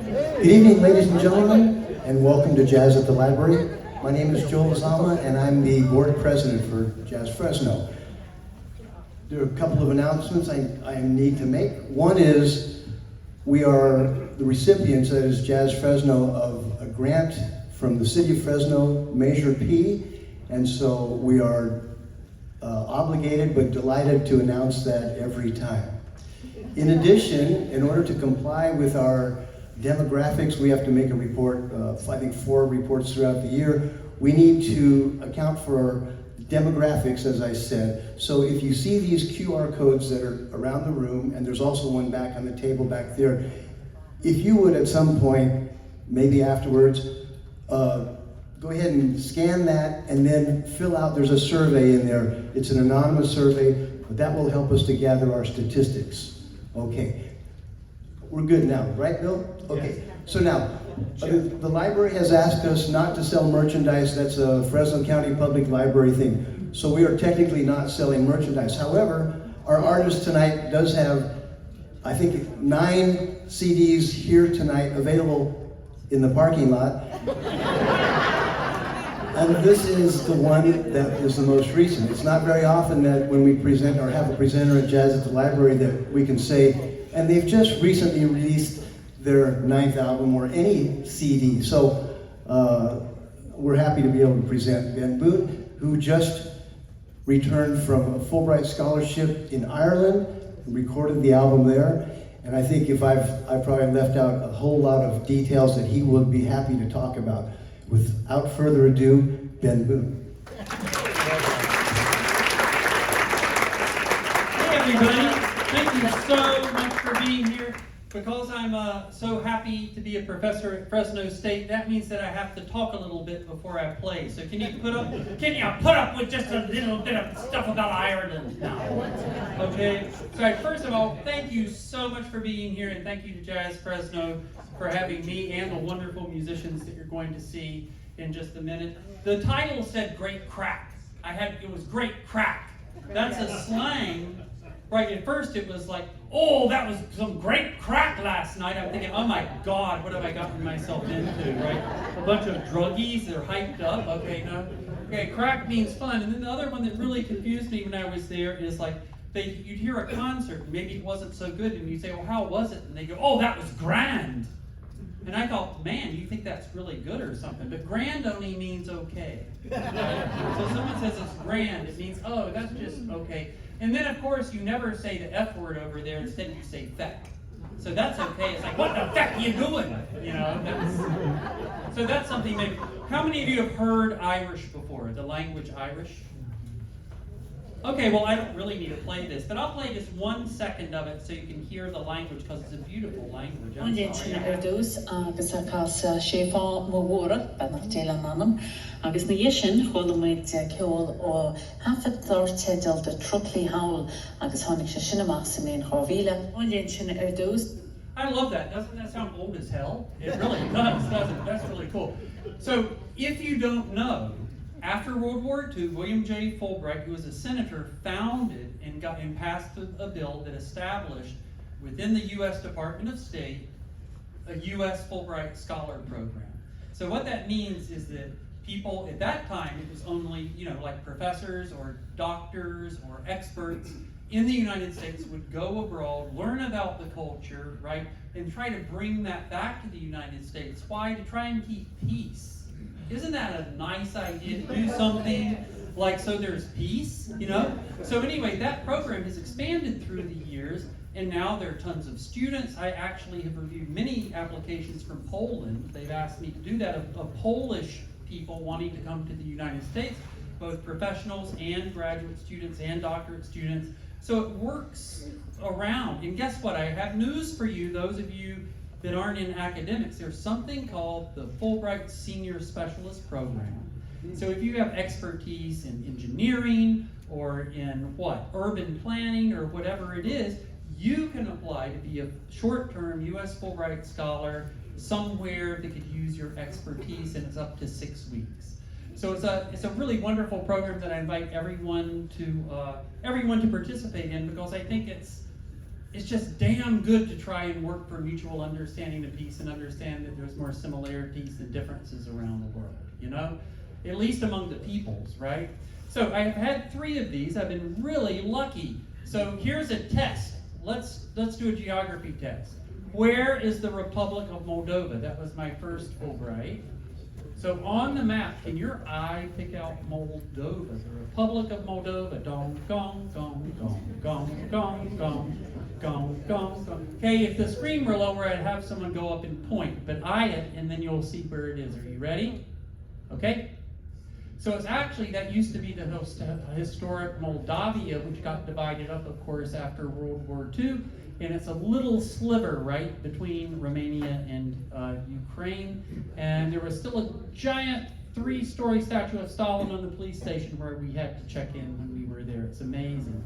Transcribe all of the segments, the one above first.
Good evening, ladies and gentlemen, and welcome to Jazz at the Library. My name is Joel Azama, and I'm the board president for JazzFresno. There are a couple of announcements I need to make. One is we are the recipients, that is JazzFresno, of a grant from the City of Fresno, Measure P, and so we are obligated but delighted to announce that every time. In addition, in order to comply with our demographics, we have to make a report, I think 4 reports throughout the year. We need to account for demographics, as I said. So if you see these QR codes that are around the room, and there's also one back on the table back there, if you would at some point, maybe afterwards, go ahead and scan that and then fill out, there's a survey in there. It's an anonymous survey, but that will help us to gather our statistics. Okay, we're good now, right, Bill? Okay, so now, the library has asked us not to sell merchandise. That's a Fresno County Public Library thing. So we are technically not selling merchandise. However, our artist tonight does have, I think, 9 CDs here tonight available in the parking lot. And this is the one that is the most recent. It's not very often that when we present or have a presenter at Jazz at the Library that we can say, and they've just recently released their 9th album or any CD. So we're happy to be able to present Ben Boone, who just returned from a Fulbright Scholarship in Ireland, recorded the album there. And I think if I've probably left out a whole lot of details that he would be happy to talk about. Without further ado, Ben Boone. Hey everybody, thank you so much for being here. Because I'm so happy to be a professor at Fresno State, that means that I have to talk a little bit before I play. So can you put up with just a little bit of stuff about Ireland now? Okay. So first of all, thank you so much for being here, and thank you to JazzFresno for having me and the wonderful musicians that you're going to see in just a minute. The title said "Great Crack." It was "Great Crack." That's a slang. Right, at first it was like, oh, that was some great crack last night. I'm thinking, oh my God, what have I gotten myself into, right? A bunch of druggies, they're hyped up, okay, no. Okay, crack means fun. And then the other one that really confused me when I was there is like, you'd hear a concert, and maybe it wasn't so good, and you say, well, how was it? And they go, oh, that was grand. And I thought, man, you think that's really good or something. But grand only means okay. Right? So someone says it's grand, it means, oh, that's just okay. And then, of course, you never say the F word over there. Instead, you say feck. So that's okay. It's like, what the feck you doing? You know. So that's something maybe. How many of you have heard Irish before? The language Irish? Okay, well, I don't really need to play this, but I'll play just 1 second of it so you can hear the language, because it's a beautiful language. I'm sorry. Agus na sin cholamid ceol ó hafadorte del de truckley howl agus honig se sinamach sa main chorvila. Only sin dos. I love that. Doesn't that sound old as hell? It really does, doesn't it? That's really cool. So, if you don't know, after World War II, William J. Fulbright, who was a senator, founded and passed a bill that established within the U.S. Department of State a U.S. Fulbright Scholar program. So what that means is that people at that time, it was only, like professors or doctors or experts in the United States would go abroad, learn about the culture, right, and try to bring that back to the United States. Why? To try and keep peace. Isn't that a nice idea to do something like so there's peace, So anyway, that program has expanded through the years, and now there are tons of students. I actually have reviewed many applications from Poland. They've asked me to do that, of Polish people wanting to come to the United States, both professionals and graduate students and doctorate students. So it works around. And guess what? I have news for you, those of you that aren't in academics. There's something called the Fulbright Senior Specialist Program. So if you have expertise in engineering or in urban planning or whatever it is, you can apply to be a short-term U.S. Fulbright Scholar somewhere that could use your expertise, and it's up to 6 weeks. So it's a really wonderful program that I invite everyone to participate in, because I think it's just damn good to try and work for mutual understanding of peace and understand that there's more similarities than differences around the world, you know? At least among the peoples, right? So I have had 3 of these. I've been really lucky. So here's a test. Let's do a geography test. Where is the Republic of Moldova? That was my first Fulbright. So on the map, can your eye pick out Moldova? The Republic of Moldova. Dong, gong, gong, gong, gong, gong, gong, gong, gong, gong. Okay, if the screen were lower, I'd have someone go up and point, but eye it, and then you'll see where it is. Are you ready? Okay? So it's actually, that used to be the historic Moldavia, which got divided up, of course, after World War II. And it's a little sliver, right, between Romania and Ukraine. And there was still a giant 3-story statue of Stalin on the police station where we had to check in when we were there. It's amazing.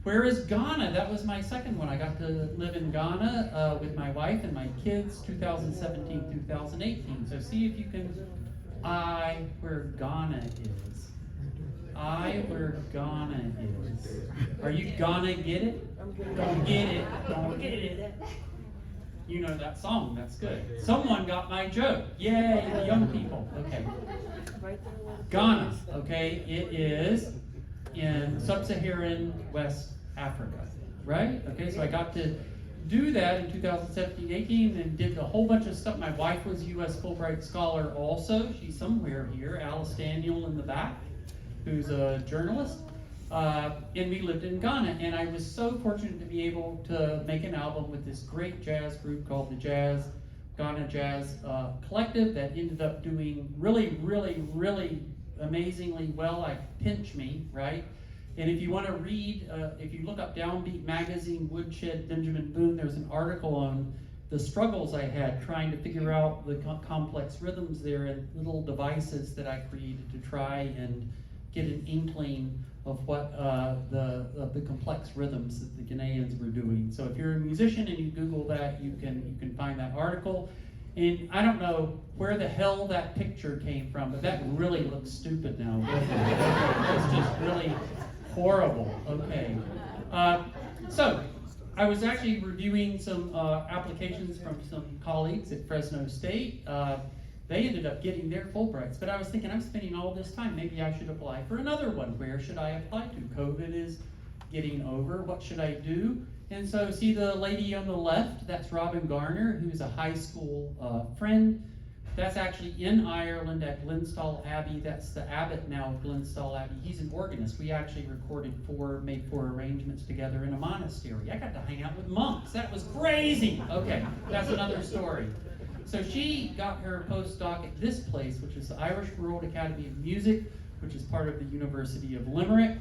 Where is Ghana? That was my second one. I got to live in Ghana with my wife and my kids, 2017, 2018. So see if you can eye where Ghana is. Eye where Ghana is. Are you gonna get it? Don't get it. Don't get it. You know that song. That's good. Someone got my joke. Yay, the young people. Okay. Ghana. Okay, it is in sub-Saharan West Africa. Right? Okay, so I got to do that in 2017-18 and did a whole bunch of stuff. My wife was a U.S. Fulbright Scholar also. She's somewhere here. Alice Daniel in the back, who's a journalist. And we lived in Ghana, and I was so fortunate to be able to make an album with this great jazz group called the Ghana Jazz Collective that ended up doing really, really, really amazingly well. Like Pinch Me, right? And if you want to read, if you look up Downbeat Magazine, Woodshed, Benjamin Boone, there's an article on the struggles I had trying to figure out the complex rhythms there and little devices that I created to try and get an inkling of what the complex rhythms that the Ghanaians were doing. So if you're a musician and you Google that, you can find that article. And I don't know where the hell that picture came from, but that really looks stupid now. It's just really horrible. Okay. So I was actually reviewing some applications from some colleagues at Fresno State. They ended up getting their Fulbrights, but I was thinking, I'm spending all this time, maybe I should apply for another one. Where should I apply to? COVID is getting over. What should I do? And so see the lady on the left, that's Robin Garner, who's a high school friend. That's actually in Ireland at Glenstal Abbey. That's the abbot now of Glenstal Abbey. He's an organist. We actually made 4 arrangements together in a monastery. I got to hang out with monks. That was crazy. Okay, that's another story. So she got her postdoc at this place, which is the Irish World Academy of Music, which is part of the University of Limerick.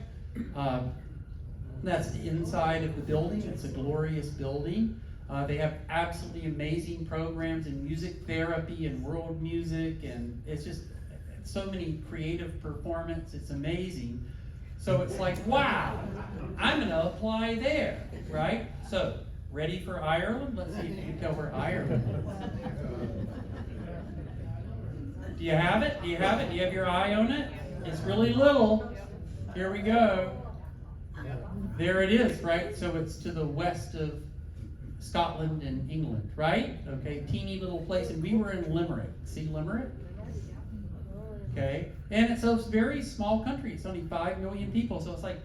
That's the inside of the building. It's a glorious building. They have absolutely amazing programs in music therapy and world music, and it's just so many creative performance. It's amazing. So it's like, wow, I'm going to apply there, right? So, ready for Ireland? Let's see if you can tell where Ireland is. Do you have it? Do you have it? Do you have your eye on it? It's really little. Here we go. There it is, right? So it's to the west of Scotland and England, right? Okay, teeny little place, and we were in Limerick. See Limerick? Okay, and it's a very small country. It's only 5 million people, so it's like,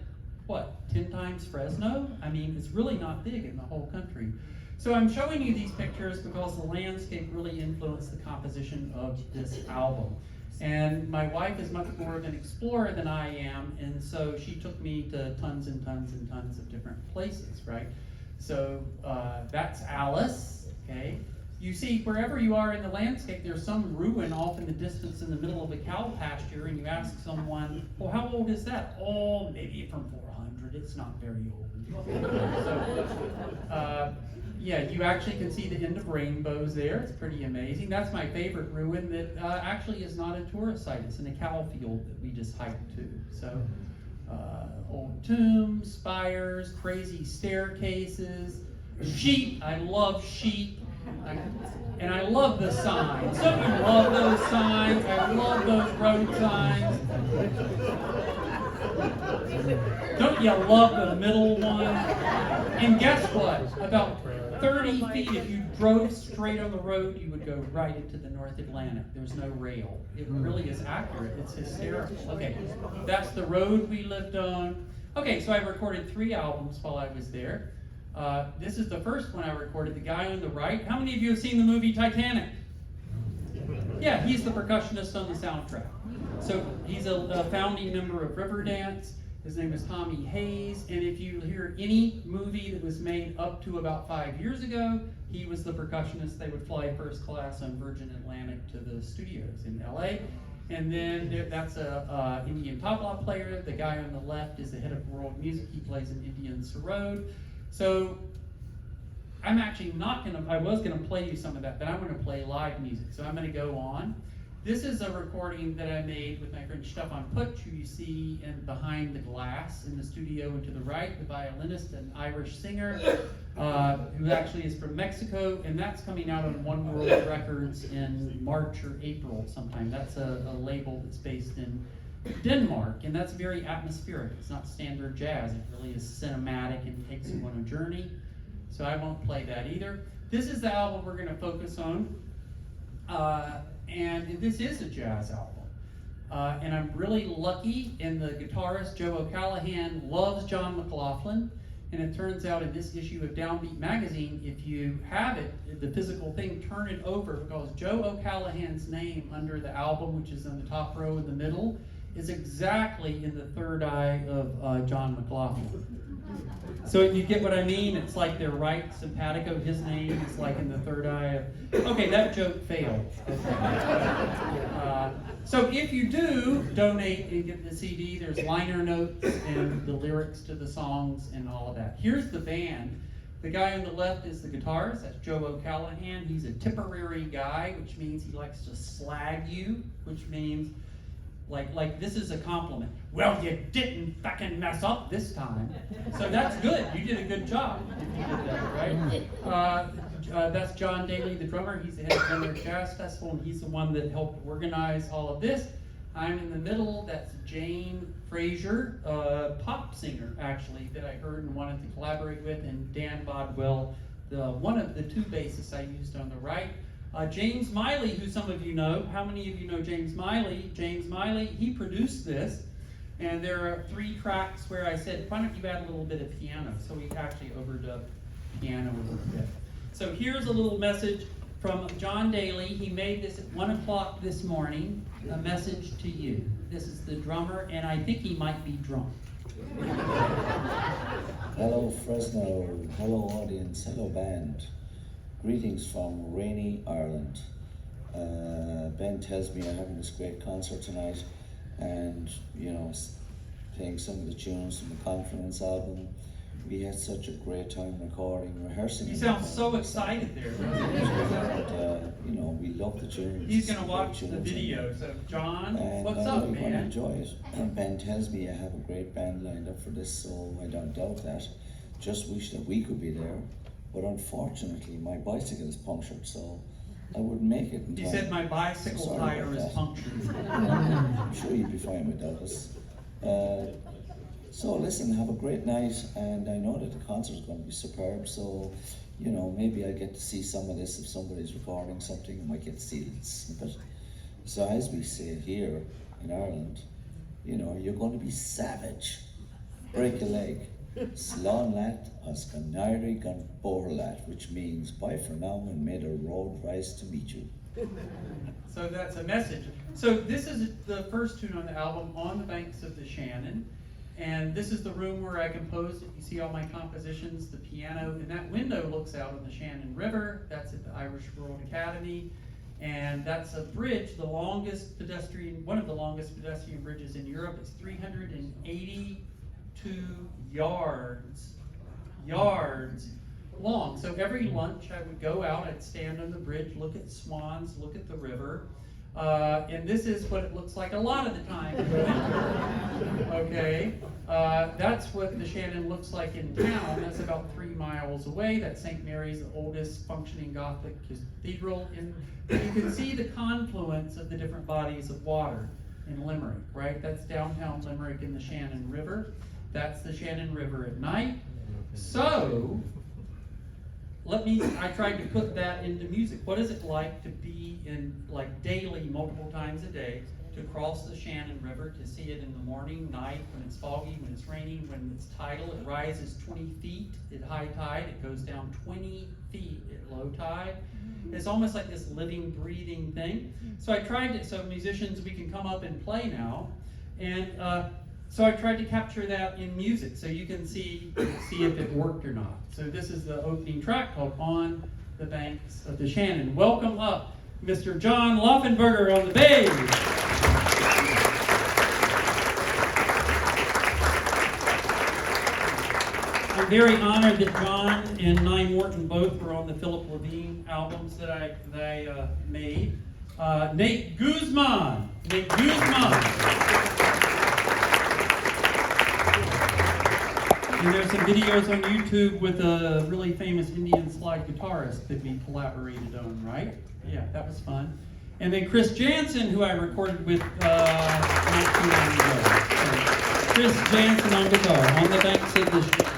what, 10 times Fresno? I mean, it's really not big in the whole country. So I'm showing you these pictures because the landscape really influenced the composition of this album. And my wife is much more of an explorer than I am, and so she took me to tons and tons and tons of different places, right? So that's Alice, okay? You see, wherever you are in the landscape, there's some ruin off in the distance in the middle of a cow pasture, and you ask someone, well, how old is that? Oh, maybe from 400, it's not very old. So, yeah, you actually can see the end of rainbows there. It's pretty amazing. That's my favorite ruin that actually is not a tourist site. It's in a cow field that we just hiked to. So, old tombs, spires, crazy staircases, sheep. I love sheep. And I love the signs. Some of you love those signs. I love those road signs. Don't you love the middle one? And guess what? About 30 feet, if you drove straight on the road, you would go right into the North Atlantic. There's no rail. It really is accurate. It's hysterical. Okay, that's the road we lived on. Okay, so I recorded 3 albums while I was there. This is the first one I recorded, the guy on the right. How many of you have seen the movie Titanic? Yeah, he's the percussionist on the soundtrack. So he's a founding member of Riverdance. His name is Tommy Hayes, and if you hear any movie that was made up to about 5 years ago, he was the percussionist. They would fly first class on Virgin Atlantic to the studios in LA. And then that's a Indian tabla player. The guy on the left is the head of world music. He plays an Indian sarod. So I'm actually not going to, I was going to play you some of that, but I'm going to play live music. So I'm going to go on. This is a recording that I made with my friend Stefan Putsch, who you see behind the glass in the studio and to the right, the violinist and Irish singer, who actually is from Mexico, and that's coming out on One World Records in March or April sometime. That's a label that's based in Denmark, and that's very atmospheric. It's not standard jazz. It really is cinematic and takes you on a journey. So I won't play that either. This is the album we're going to focus on. And this is a jazz album. And I'm really lucky, and the guitarist Joe O'Callahan loves John McLaughlin. And it turns out in this issue of Downbeat magazine, if you have it, the physical thing, turn it over, because Joe O'Callahan's name under the album, which is in the top row in the middle, is exactly in the third eye of John McLaughlin. So you get what I mean? It's like they're right simpatico. His name is like in the third eye of... Okay, that joke failed. So if you do donate and get the CD, there's liner notes and the lyrics to the songs and all of that. Here's the band. The guy on the left is the guitarist. That's Joe O'Callahan. He's a Tipperary guy, which means he likes to slag you, which means... Like this is a compliment. Well, you didn't fucking mess up this time. So that's good. You did a good job if you did that, right? That's John Daly, the drummer. He's the head of the Limerick Jazz Festival, and he's the one that helped organize all of this. I'm in the middle. That's Jane Frazier, pop singer, actually, that I heard and wanted to collaborate with, and Dan Bodwell, one of the 2 bassists I used on the right. James Miley, who some of you know. How many of you know James Miley? James Miley, he produced this, and there are 3 tracks where I said, why don't you add a little bit of piano? So we actually overdubbed piano a little bit. So here's a little message from John Daly. He made this at 1 o'clock this morning, a message to you. This is the drummer, and I think he might be drunk. Hello Fresno, hello audience, hello band. Greetings from rainy Ireland. Ben tells me I'm having this great concert tonight, and playing some of the tunes from the Confluence album. We had such a great time recording, rehearsing. You sound so excited there. We love the tunes. He's going to watch the video. So John, what's up, man? We're going to enjoy it. Ben tells me I have a great band lined up for this, so I don't doubt that. Just wish that we could be there. But unfortunately, my bicycle is punctured, so I wouldn't make it in time. You said my bicycle tire is punctured. I'm sure you'd be fine without us. So listen, have a great night, and I know that the concert is going to be superb, so, maybe I get to see some of this. If somebody's recording something, I might get to see a little snippet. So as we say here in Ireland, you're going to be savage. Break a leg. Slán leat as gan nairi gan borlat, which means bye for now and may the road rise to meet you. So that's a message. So this is the first tune on the album, On the Banks of the Shannon. And this is the room where I composed it. You see all my compositions, the piano, and that window looks out on the Shannon River. That's at the Irish World Academy. And that's a bridge, one of the longest pedestrian bridges in Europe. It's 382 yards long. So every lunch I would go out, I'd stand on the bridge, look at swans, look at the river. And this is what it looks like a lot of the time. Okay, that's what the Shannon looks like in town. That's about 3 miles away. That's St. Mary's, the oldest functioning Gothic cathedral. And you can see the confluence of the different bodies of water. in Limerick, right? That's downtown Limerick in the Shannon River. That's the Shannon River at night. So, I tried to put that into music. What is it like to be in, like, daily, multiple times a day, to cross the Shannon River, to see it in the morning, night, when it's foggy, when it's raining, when it's tidal? It rises 20 feet at high tide, it goes down 20 feet at low tide. It's almost like this living, breathing thing. So I tried to, so musicians, we can come up and play now, and so I tried to capture that in music, so you can see if it worked or not. So this is the opening track called On the Banks of the Shannon. Welcome up, Mr. John Lauffenburger on the bass. I'm very honored that John and Nye Morton both were on the Philip Levine albums that I made. Nate Guzman. Nate Guzman. And there's some videos on YouTube with a really famous Indian slide guitarist that we collaborated on, right? Yeah, that was fun. And then Chris Janzen, who I recorded with not too long ago. So, Chris Janzen on guitar, On the Banks of the Shannon.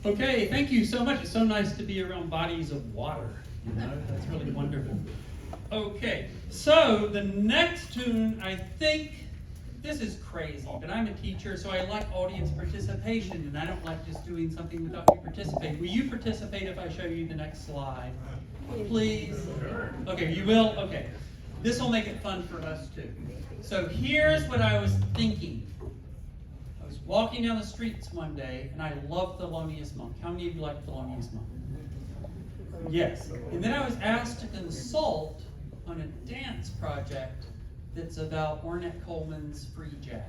Okay, thank you so much. It's so nice to be around bodies of water. You know, that's really wonderful. Okay, so the next tune, I think, this is crazy, but I'm a teacher, so I like audience participation, and I don't like just doing something without you participating. Will you participate if I show you the next slide? Please? Okay, you will? Okay. This will make it fun for us too. So here's what I was thinking. I was walking down the streets one day, and I loved Thelonious Monk. How many of you like Thelonious Monk? Yes. And then I was asked to consult on a dance project that's about Ornette Coleman's free jazz,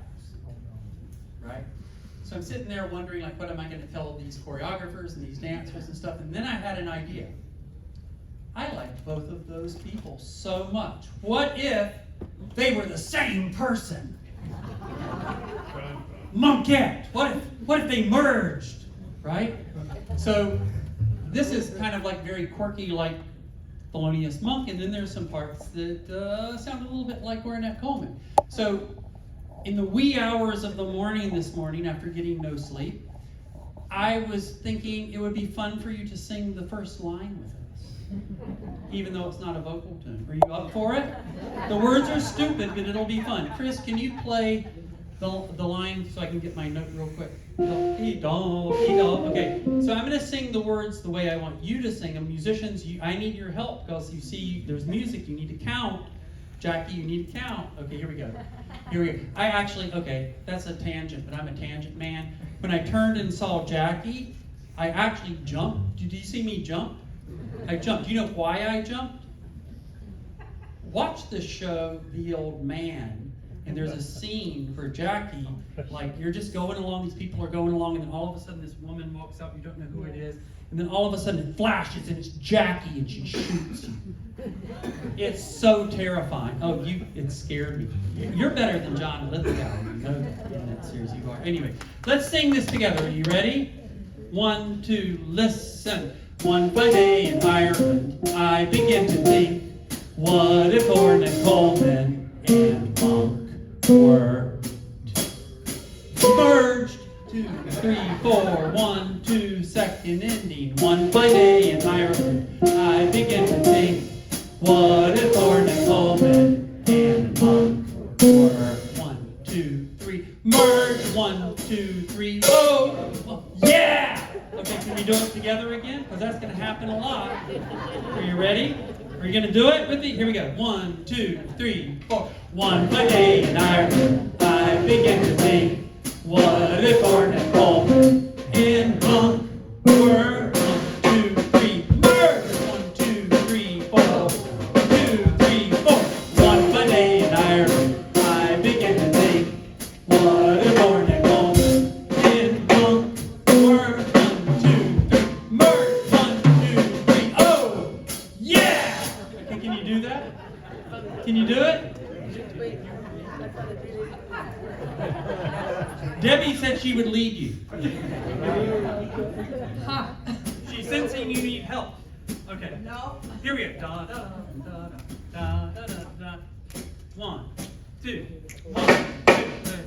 right? So I'm sitting there wondering, like, what am I going to tell these choreographers and these dancers and stuff? And then I had an idea. I liked both of those people so much. What if they were the same person? Monkette. What if they merged, right? So this is kind of like very quirky, like Thelonious Monk, and then there's some parts that sound a little bit like Ornette Coleman. So in the wee hours of the morning this morning, after getting no sleep, I was thinking it would be fun for you to sing the first line with us, even though it's not a vocal tune. Are you up for it? The words are stupid, but it'll be fun. Chris, can you play the line so I can get my note real quick? Okay, so I'm going to sing the words the way I want you to sing them. Musicians, I need your help, because you see there's music, you need to count. Jackie, you need to count. Okay, here we go. Okay, that's a tangent, but I'm a tangent man. When I turned and saw Jackie, I actually jumped. Did you see me jump? I jumped. Do you know why I jumped? Watch the show The Old Man, And there's a scene for Jackie, like you're just going along, these people are going along, and then all of a sudden this woman walks up, you don't know who it is, and then all of a sudden it flashes and it's Jackie and she shoots you. It's so terrifying. Oh, it scared me. You're better than John Lithgow, you know that in that series you are. Anyway, let's sing this together. Are you ready? 1, 2, listen. One fine day in Ireland, I begin to think, what if Orne and Coleman and Monk were merged? 2, 3, 4, 1, 2, second ending. One fine day in Ireland, I begin to think, what if Orne and Coleman and Monk were 1, 2, 3, merge? 1, 2, 3, oh, yeah! Okay, can we do it together again? Because that's going to happen a lot. Are you ready? Are you going to do it with me? Here we go. 1, 2, 3, 4. One fine day in Ireland, I begin to think, what if Orne and Coleman and Monk were 1, 2, 3, merge? 1, 2, 3, 4. 2, 3, 4. One fine day in Ireland, I begin to think, what if Orne and Coleman and Monk were 1, 2, 3, merge? 1, 2, 3, oh, yeah! Okay, can you do that? Can you do it? Debbie said she would lead you. She's sensing you need help. Okay. No. Here we go. Da da da da da da da. 1, 2, 1, 2, 3.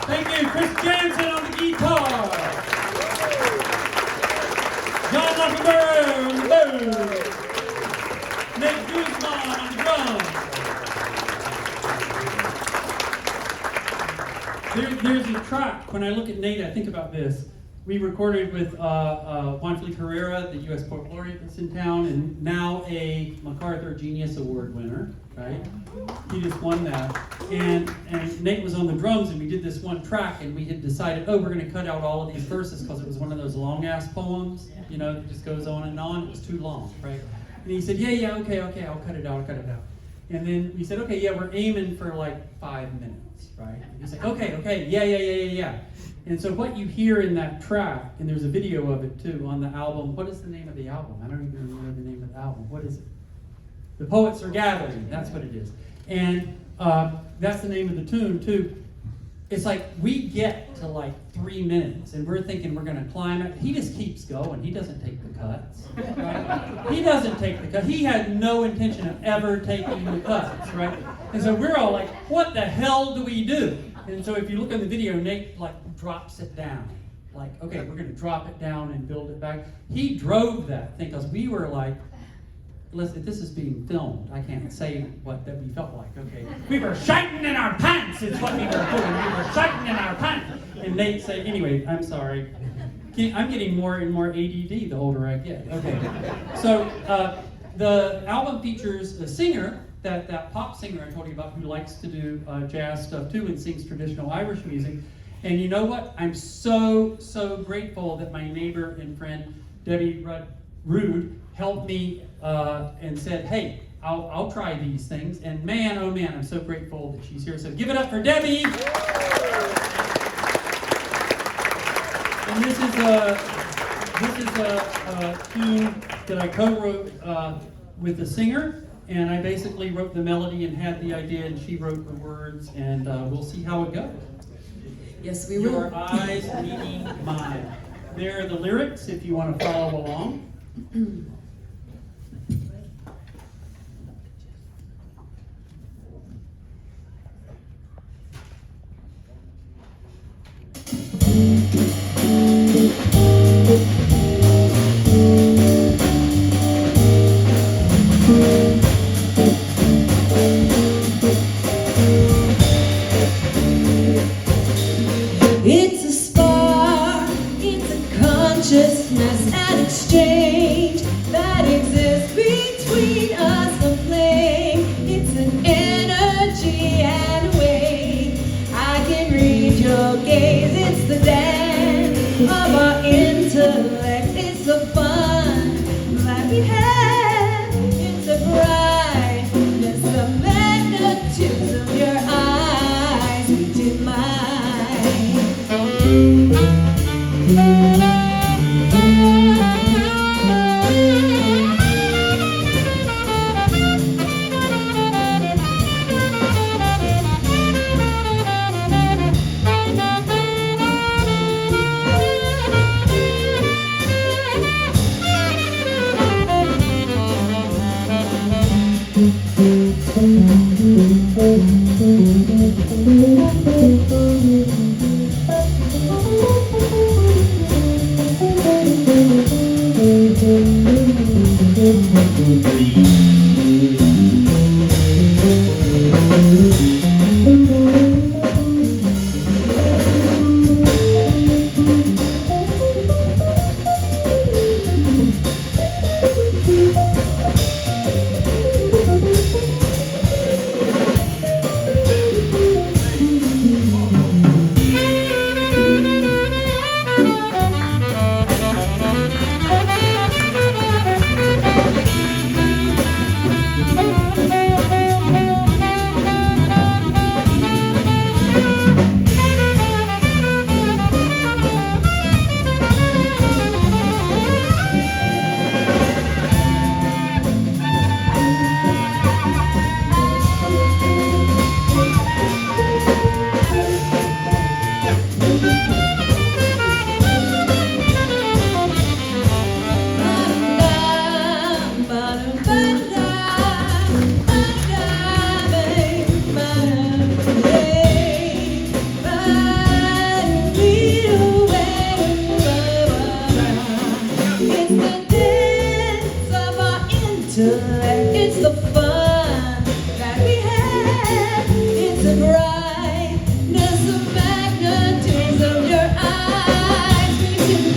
Thank you, Chris Janzen on the guitar. John Lauffenburger on the bass. Nate Guzman on the drums. There's a track. When I look at Nate, I think about this. We recorded with Juan Felipe Herrera, the U.S. Poet Laureate that's in town, and now a MacArthur Genius Award winner, right? He just won that. And Nate was on the drums, and we did this one track, and we had decided, oh, we're going to cut out all of these verses because it was one of those long-ass poems, you know, that just goes on and on. It was too long, right? And he said, yeah, okay, I'll cut it out. And then we said, okay, yeah, we're aiming for like 5 minutes, right? And he's like, okay, yeah. And so what you hear in that track, and there's a video of it too on the album. What is the name of the album? I don't even remember the name of the album. What is it? The Poets Are Gathering. That's what it is. And that's the name of the tune too. It's like we get to like 3 minutes and we're thinking we're going to climb it. He just keeps going. He doesn't take the cuts. Right? He doesn't take the cuts. He had no intention of ever taking the cuts, right? And so we're all like, what the hell do we do? And so if you look in the video, Nate like drops it down. Like, okay, we're going to drop it down and build it back. He drove that thing because we were like, listen, this is being filmed. I can't say what that we felt like, okay? We were shiting in our pants is what we were doing. We were shiting in our pants. And Nate said, anyway, I'm sorry. I'm getting more and more ADD the older I get. Okay. So the album features a singer, that pop singer I told you about who likes to do jazz stuff too and sings traditional Irish music. And you know what? I'm so grateful that my neighbor and friend Debbie Ruth helped me and said, hey, I'll try these things. And man, oh man, I'm so grateful that she's here. So give it up for Debbie. And this is a tune that I co-wrote with the singer. And I basically wrote the melody and had the idea, and she wrote the words, and we'll see how it goes. Yes, we will. Your eyes meeting mine. There are the lyrics if you want to follow along. It's a spark, it's a consciousness and exchange. the brightness of magnitudes of your eyes brings to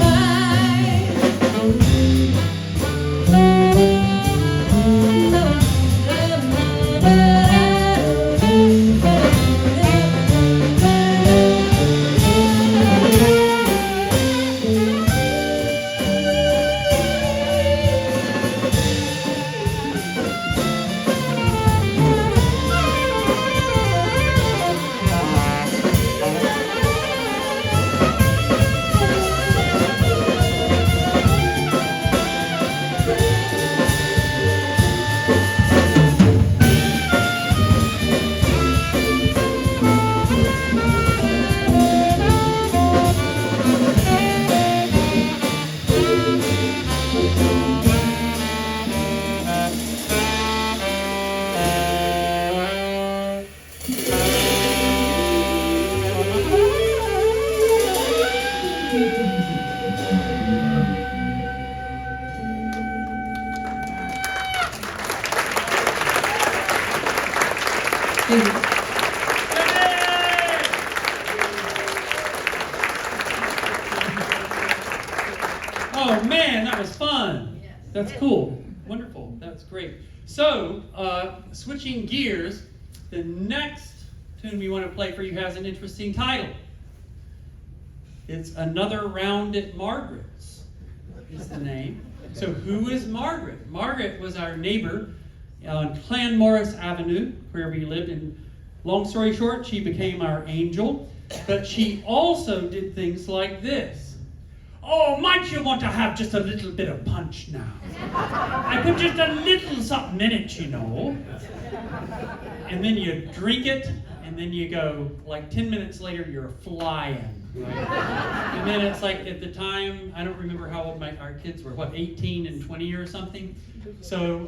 Oh man, that was fun. That's cool. Wonderful. That's great. So, switching gears, the next tune we want to play for you has an interesting title. It's Another Round at Margaret's is the name. So who is Margaret? Margaret was our neighbor on Clanmorris Avenue, where we lived. And long story short, she became our angel. But she also did things like this. Oh, might you want to have just a little bit of punch now? I put just a little something in it, you know. And then you drink it, and then you go, like 10 minutes later, you're flying. Right? And then it's like, at the time, I don't remember how old our kids were, 18 and 20 or something? So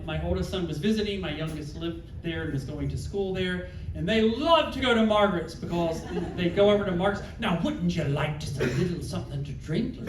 my oldest son was visiting, my youngest lived there and was going to school there, and they loved to go to Margaret's because they go over to Margaret's. Now, wouldn't you like just a little something to drink? And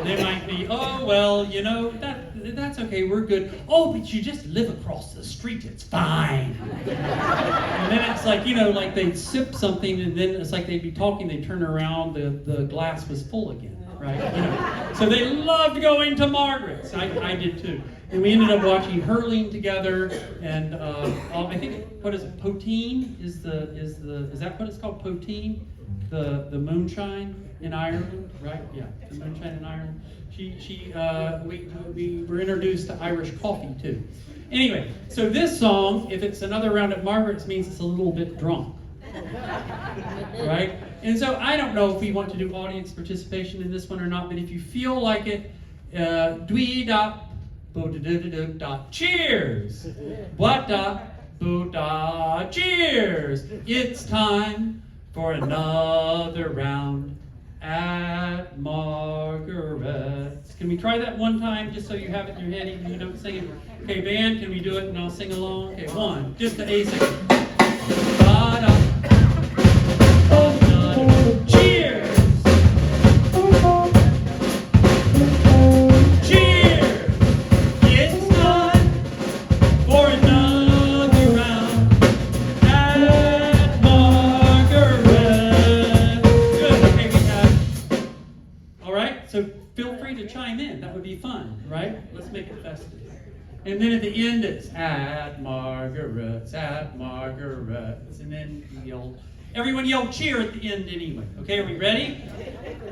they might be, oh, well, you know, that's okay, we're good. Oh, but you just live across the street, it's fine. And then it's like, you know, like they'd sip something, and then it's like they'd be talking, they'd turn around, the glass was full again. Right? You know. So they loved going to Margaret's. I did too. And we ended up watching hurling together. And I think, what is it? Poteen is that what it's called? Poteen, the moonshine in Ireland, right? Yeah, the moonshine in Ireland. We were introduced to Irish coffee too. Anyway, so this song, if it's Another Round at Margaret's, means it's a little bit drunk. Right? And so I don't know if we want to do audience participation in this one or not, but if you feel like it, dwee-da, bo-da-da-da-da, cheers! What-da, bo-da, cheers! It's time for another round at Margaret's. Can we try that one time, just so you have it in your head, even if you don't sing it? Okay, band, can we do it and I'll sing along? Okay, one, just the A section. Da-da. Cheers! Cheers! It's time for another round at Margaret. Good, okay, we have. Alright, so feel free to chime in. That would be fun, right? Let's make it festive. And then at the end it's at Margaret's, and then everyone yell cheer at the end anyway. Okay, are we ready?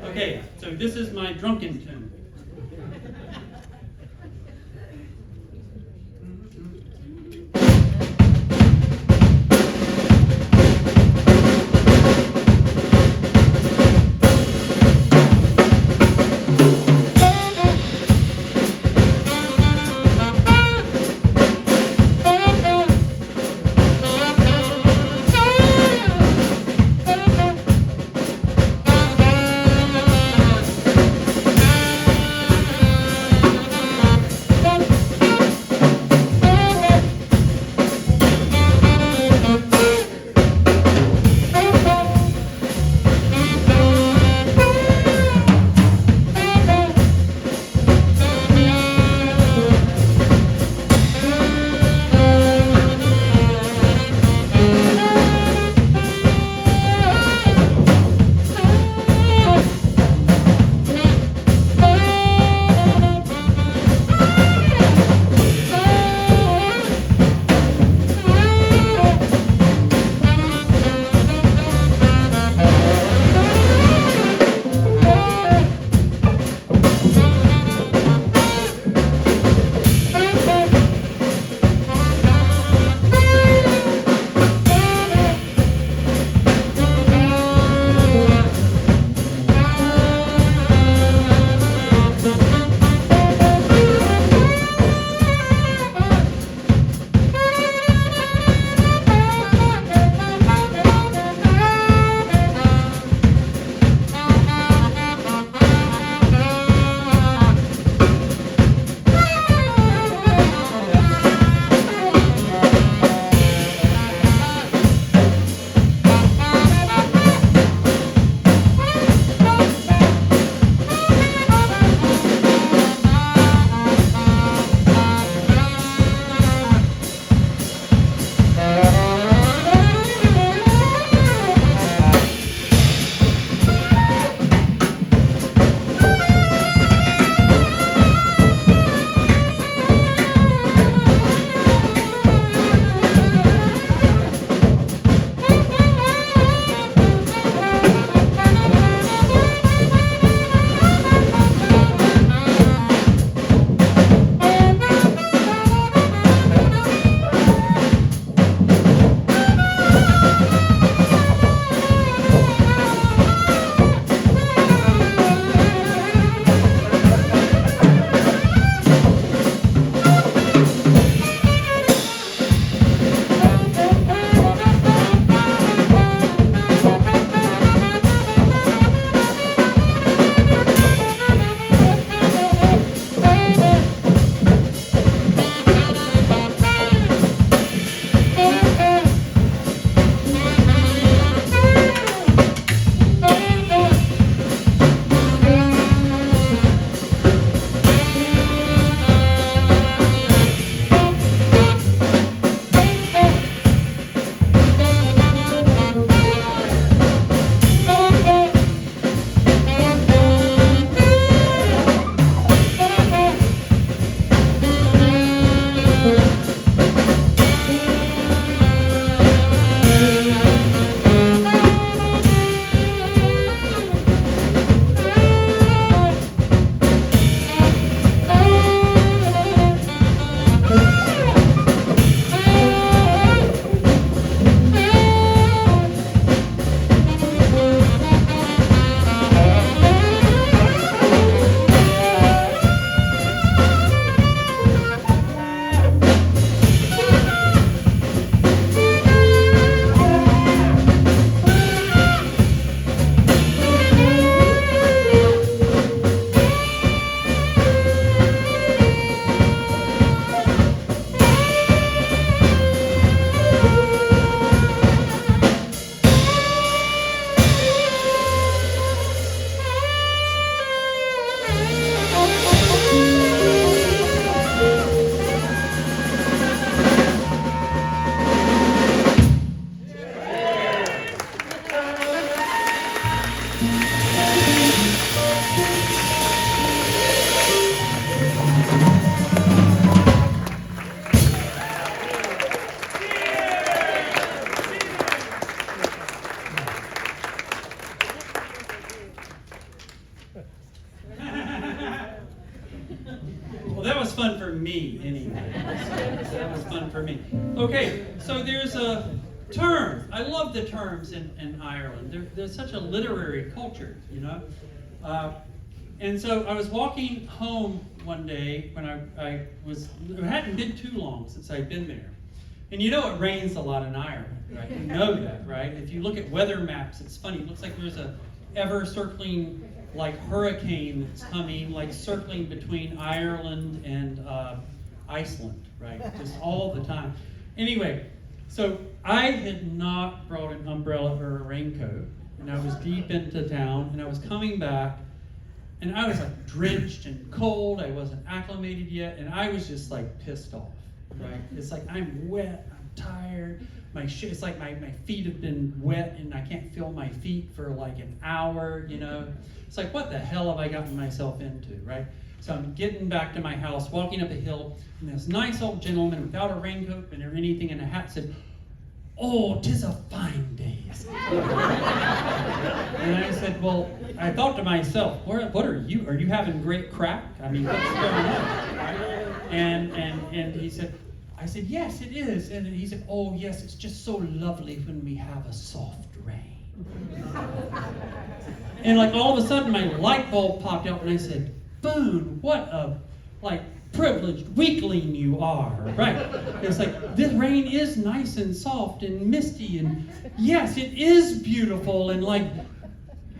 Okay, so this is my drunken tune. me anyway. So that was fun for me. Okay, so there's a term. I love the terms in Ireland. There's such a literary culture, you know. And so I was walking home one day when it hadn't been too long since I'd been there. And you know it rains a lot in Ireland, right? You know that, right? If you look at weather maps, it's funny. It looks like there's a ever-circling like hurricane that's coming, like circling between Ireland and Iceland, right? Just all the time. Anyway, so I had not brought an umbrella or a raincoat, and I was deep into town, and I was coming back, and I was like drenched and cold. I wasn't acclimated yet, and I was just like pissed off, right? It's like I'm wet, I'm tired. It's like my feet have been wet, and I can't feel my feet for like an hour, you know? It's like, what the hell have I gotten myself into, right? So I'm getting back to my house, walking up a hill, and this nice old gentleman without a raincoat or anything and a hat said, "Oh, 'tis a fine day." And I said, well, I thought to myself, what are you? Are you having great crack? I mean, what's going on? Right? And he said, I said, yes, it is. And he said, oh, yes, it's just so lovely when we have a soft rain. And like all of a sudden, my light bulb popped out, and I said, Boone, what a privileged weakling you are, right? It's like, this rain is nice and soft and misty, and yes, it is beautiful, and like,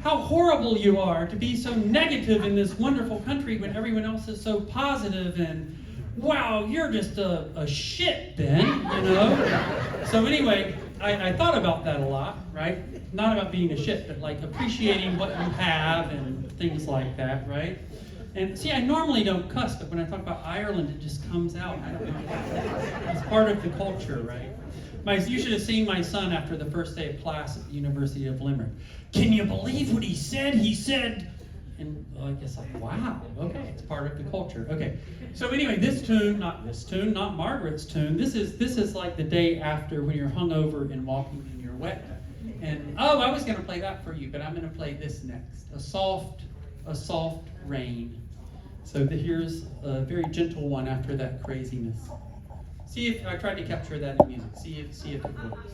how horrible you are to be so negative in this wonderful country when everyone else is so positive, and wow, you're just a shit, Ben, you know? So anyway, I thought about that a lot, right? Not about being a shit, but like appreciating what you have and things like that, right? And see, I normally don't cuss, but when I talk about Ireland, it just comes out. I don't know. It's part of the culture, right? You should have seen my son after the first day of class at the University of Limerick. Can you believe what he said? He said, and I guess like, wow, okay, it's part of the culture. Okay, so anyway, not Margaret's tune. This is like the day after when you're hungover and walking and you're wet. And oh, I was going to play that for you, but I'm going to play this next. A soft rain. So here's a very gentle one after that craziness. See if I tried to capture that in music. See if it works.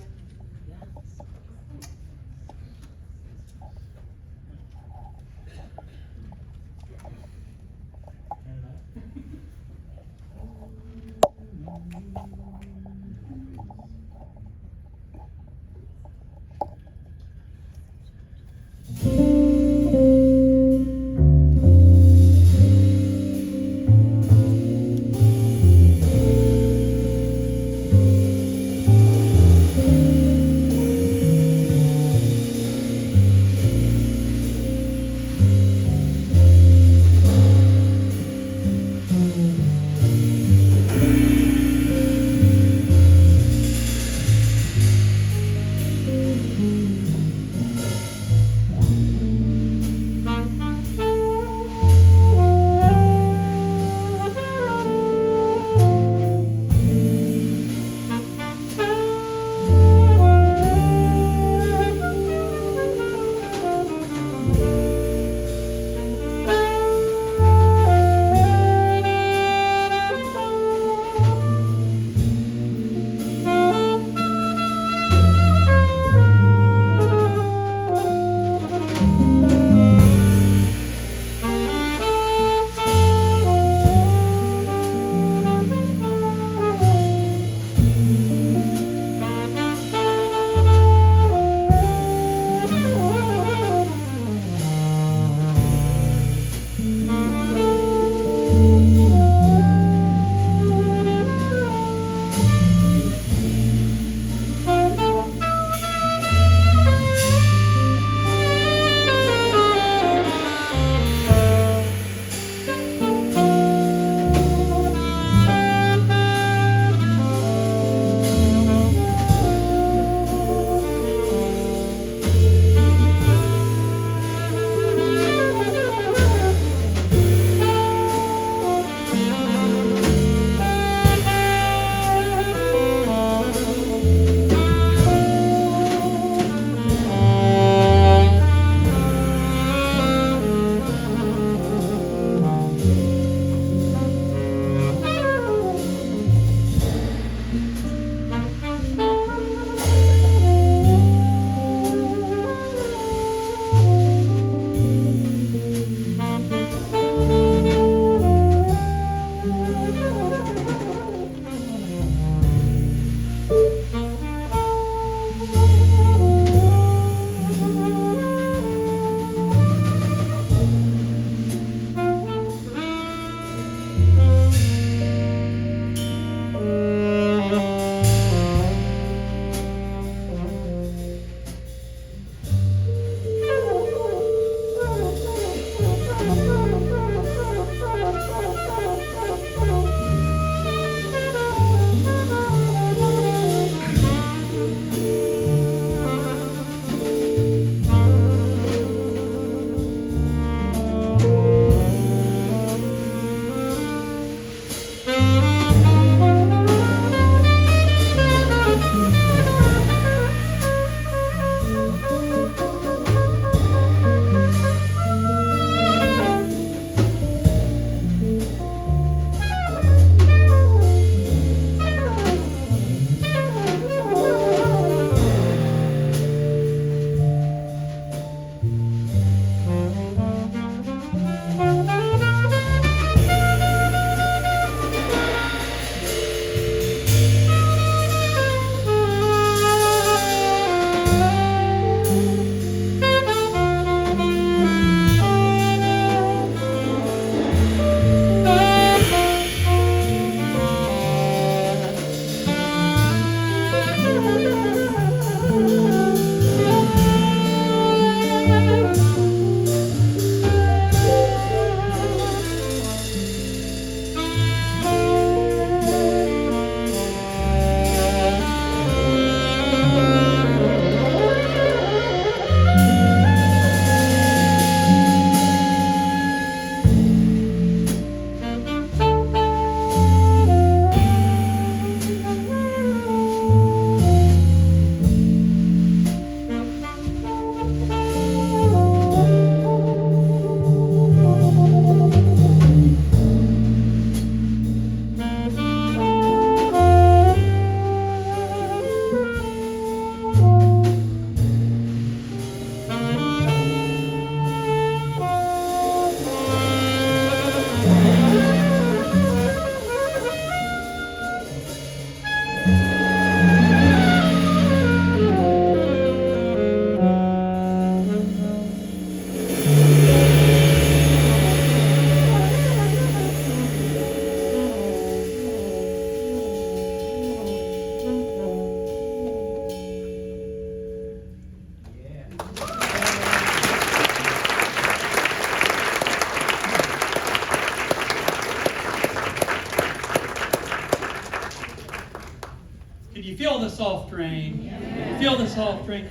rain, feel the soft rain.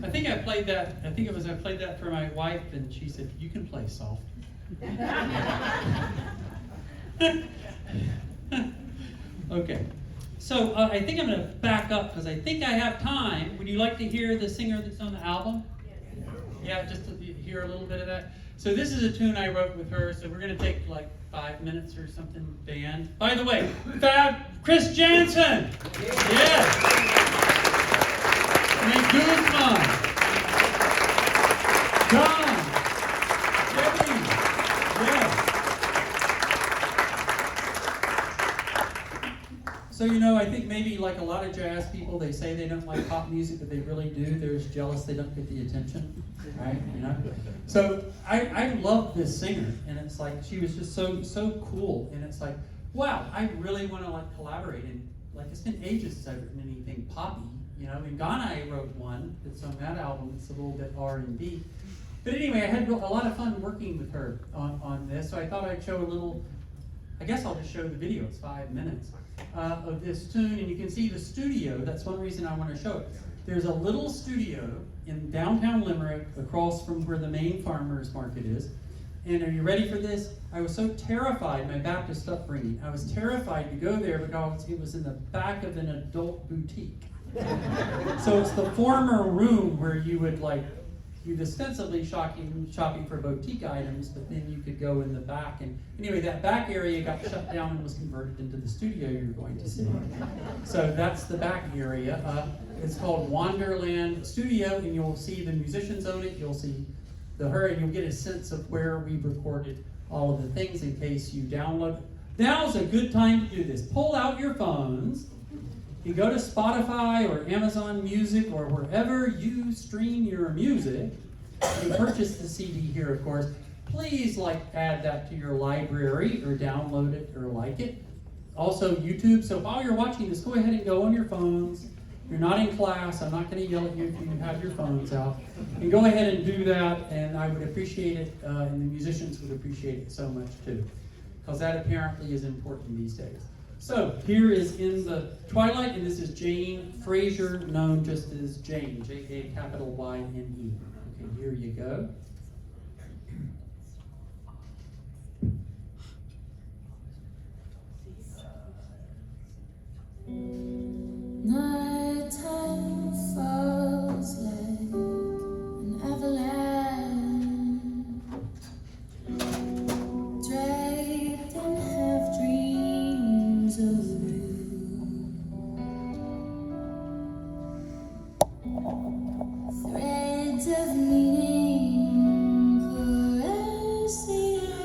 I think I played that. I played that for my wife, and she said, "You can play soft." Okay, so I think I'm going to back up because I think I have time. Would you like to hear the singer that's on the album? Yeah, just to hear a little bit of that. So this is a tune I wrote with her, so we're going to take like 5 minutes or something, band. By the way, Chris Janzen! Yes! Nate Guzman! John! Debbie! Yes! So, I think maybe like a lot of jazz people, they say they don't like pop music, but they really do. They're just jealous they don't get the attention, right? So I love this singer, and it's like she was just so cool, and it's like, wow, I really want to like collaborate. And like it's been ages since I've written anything poppy, In Ghana, I wrote one that's on that album. It's a little bit R&B, but anyway, I had a lot of fun working with her on this. So I thought I'd show a little. I guess I'll just show the video. It's 5 minutes. Of this tune, and you can see the studio. That's one reason I want to show it. There's a little studio in downtown Limerick across from where the main farmers market is. And are you ready for this? I was so terrified, my Baptist upbringing, I was terrified to go there because it was in the back of an adult boutique. So it's the former room where you'd ostensibly shopping for boutique items, but then you could go in the back. And anyway, that back area got shut down and was converted into the studio you're going to see. So that's the back area. It's called Wonderland Studio, and you'll see the musicians own it. You'll see and you'll get a sense of where we recorded all of the things in case you download. Now's a good time to do this. Pull out your phones. You go to Spotify or Amazon Music or wherever you stream your music. You purchase the CD here, of course. Please add that to your library or download it or like it. Also YouTube. So while you're watching this, go ahead and go on your phones. You're not in class. I'm not going to yell at you if you have your phones out. And go ahead and do that, and I would appreciate it, and the musicians would appreciate it so much too, because that apparently is important these days. So here is In the Twilight, and this is Jane Fraser, known just as Jane, J-A-Y-N-E. Okay, here you go. Nighttime falls like an avalanche, draped in half dreams of you. Threads of meaning caress the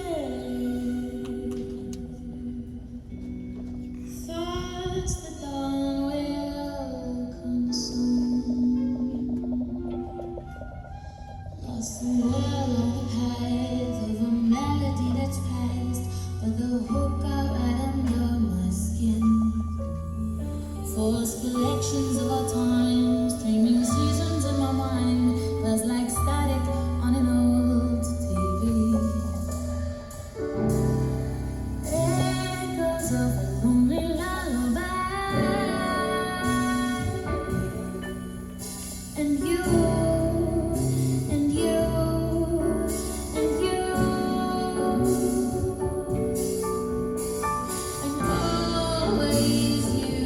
air. Thoughts that dawn will consume. Lost the world on the path of a melody that's past, but the hook got right under my skin. Forced collections of our time, streaming seasons in my mind, buzz like static on an old TV. Echoes of a lonely lullaby, and you, and you, and you, and always you.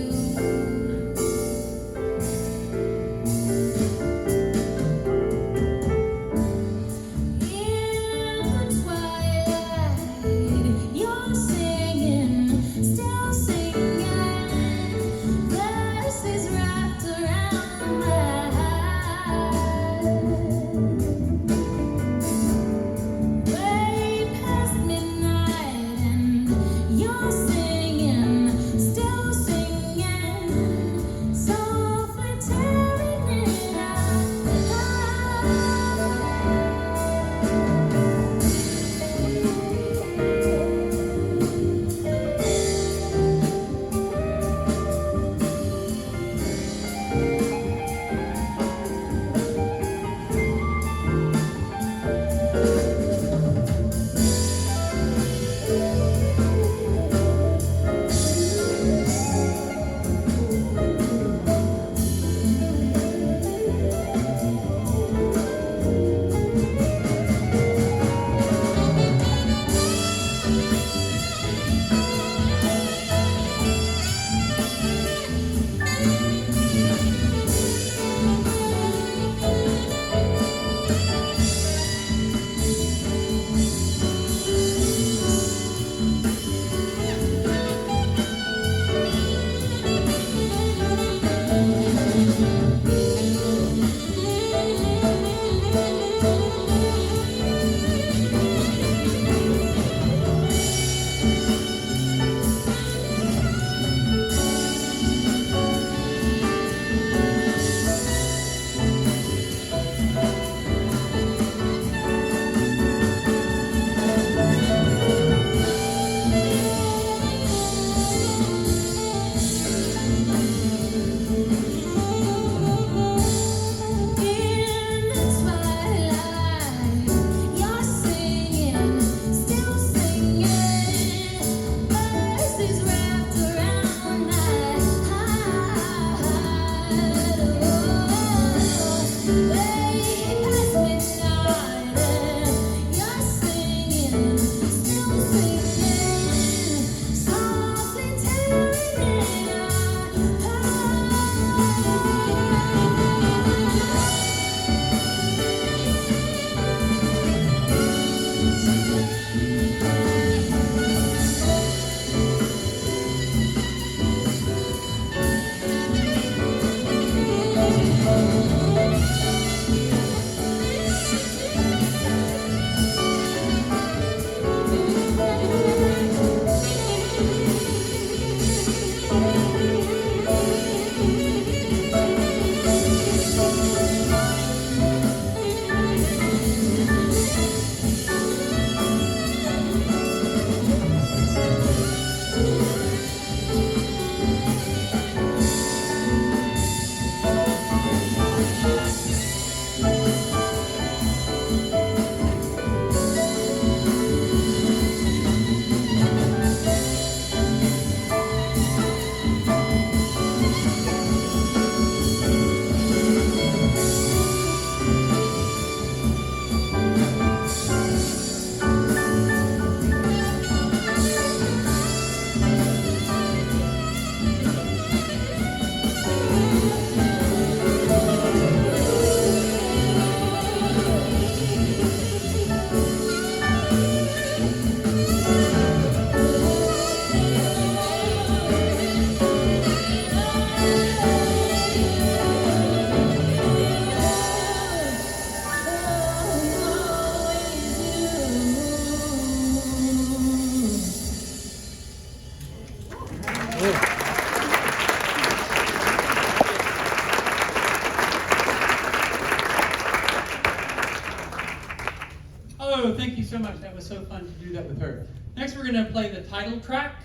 thank you so much. That was so fun to do that with her. Next, we're going to play the title track.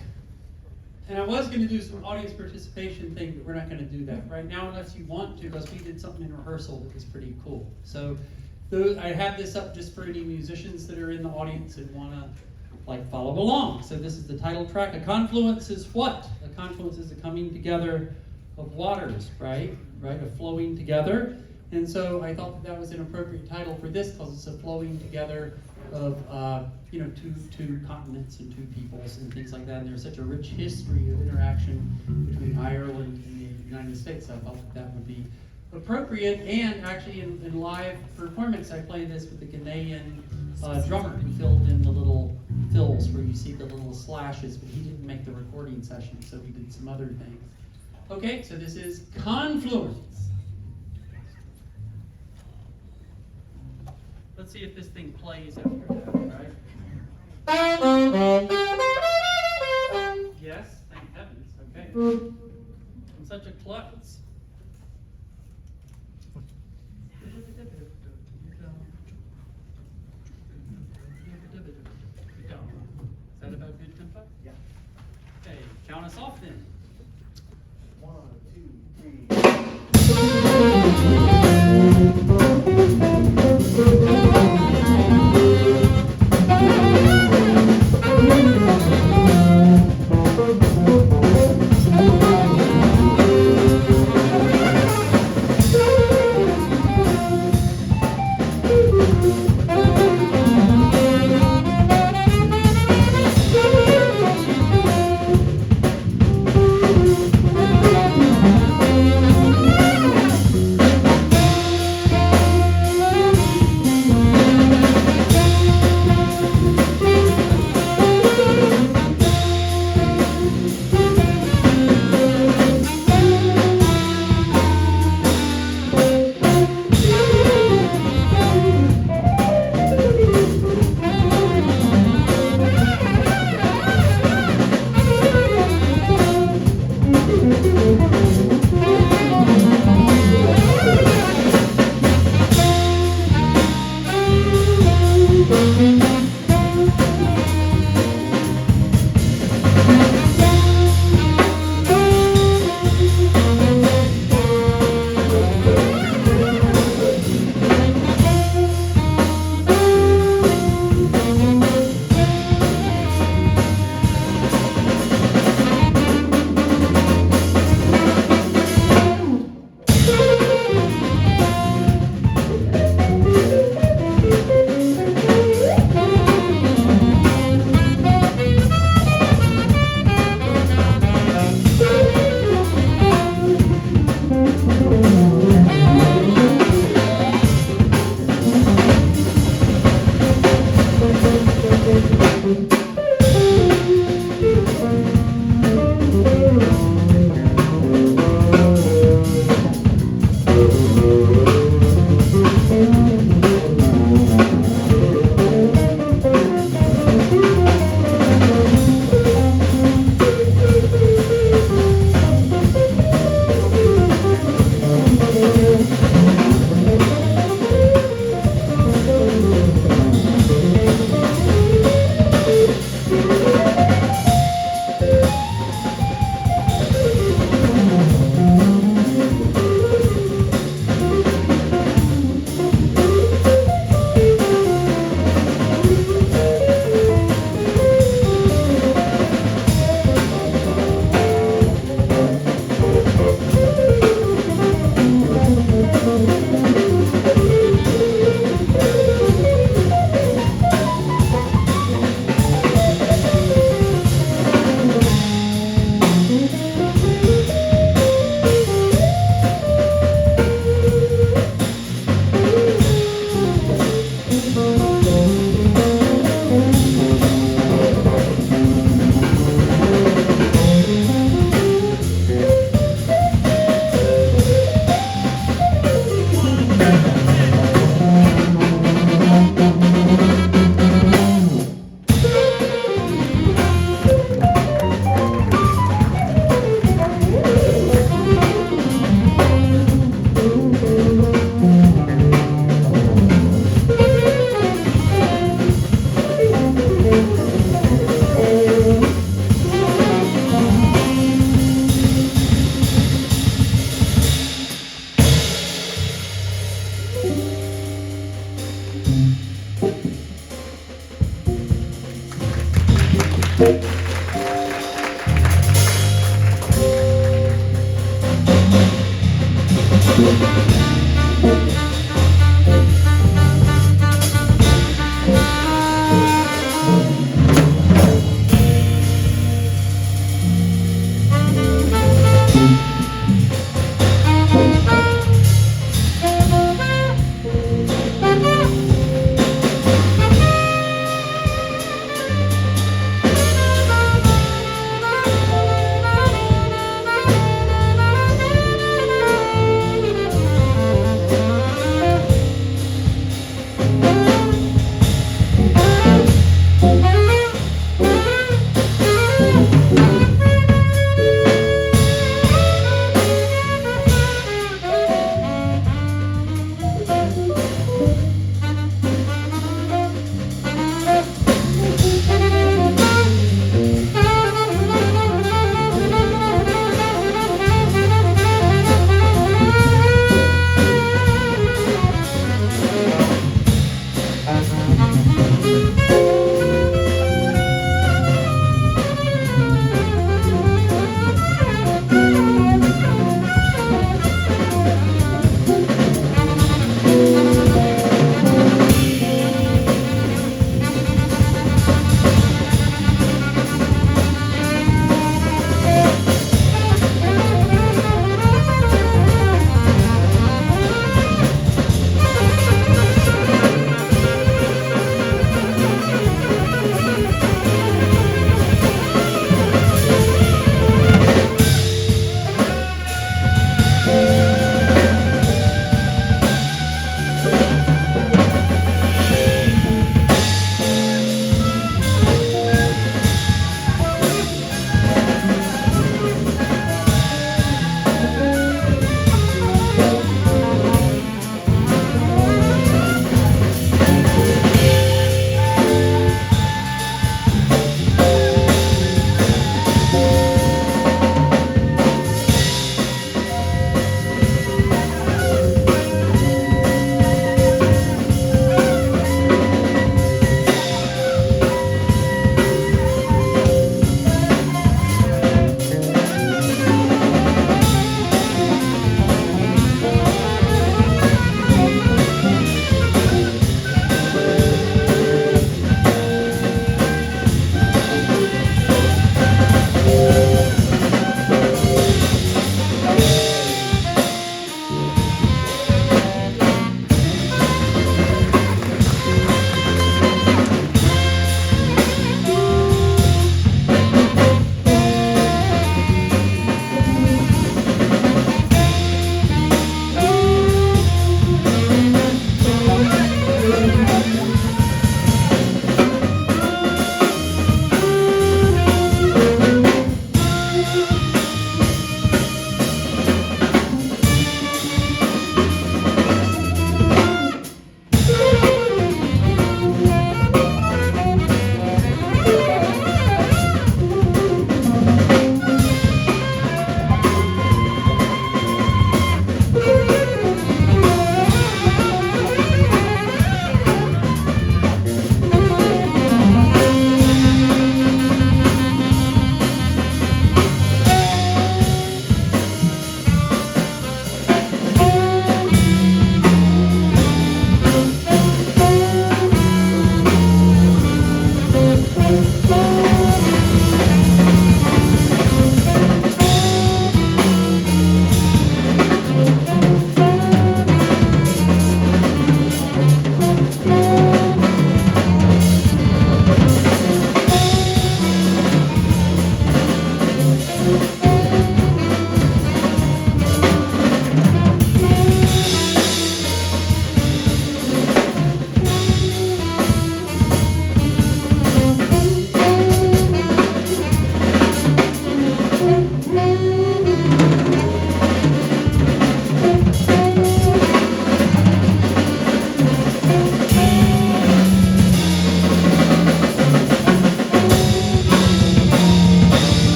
And I was going to do some audience participation thing, but we're not going to do that right now unless you want to, because we did something in rehearsal that was pretty cool. So I have this up just for any musicians that are in the audience and want to follow along. So this is the title track. A confluence is what? A confluence is a coming together of waters, right? A flowing together. And so I thought that was an appropriate title for this because it's a flowing together of two continents and two peoples and things like that. And there's such a rich history of interaction between Ireland and the United States. I thought that would be appropriate. And actually in live performance, I played this with the Ghanaian drummer who filled in the little fills where you see the little slashes, but he didn't make the recording session, so we did some other things. Okay, so this is Confluence. Let's see if this thing plays after that, right? Yes, thank heavens, okay. I'm such a klutz. Is that about good tempo? Yeah. Okay, count us off then. 1, 2, 3.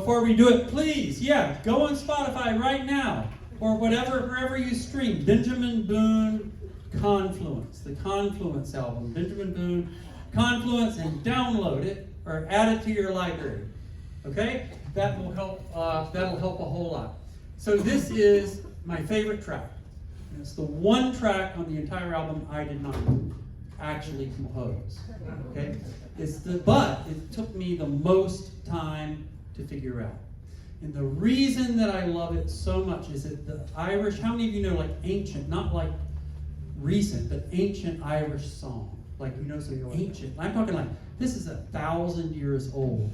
before we do it, please, go on Spotify right now, or wherever you stream. Benjamin Boone, Confluence, the Confluence album. Benjamin Boone, Confluence, and download it or add it to your library. Okay, that will help. That'll help a whole lot. So this is my favorite track. And it's the one track on the entire album I did not actually compose. Okay, but it took me the most time to figure out. And the reason that I love it so much is that the Irish. How many of you know like ancient, not like recent, but ancient Irish song? Like some ancient. I'm talking like this is 1,000 years old.